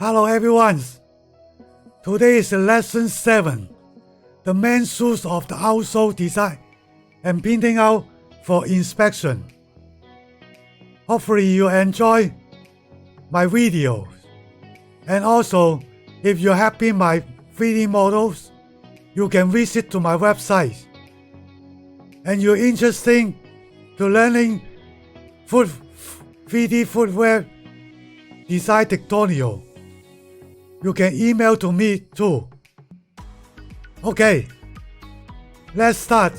Hello everyone. Today is lesson 7. The main shoes of the outsole design and printing out for inspection. Hopefully you enjoy my videos. And also, if you're happy my 3D models, you can visit to my website. And you're interested to learning 3D footwear design tutorial, you can email to me too. Okay, let's start.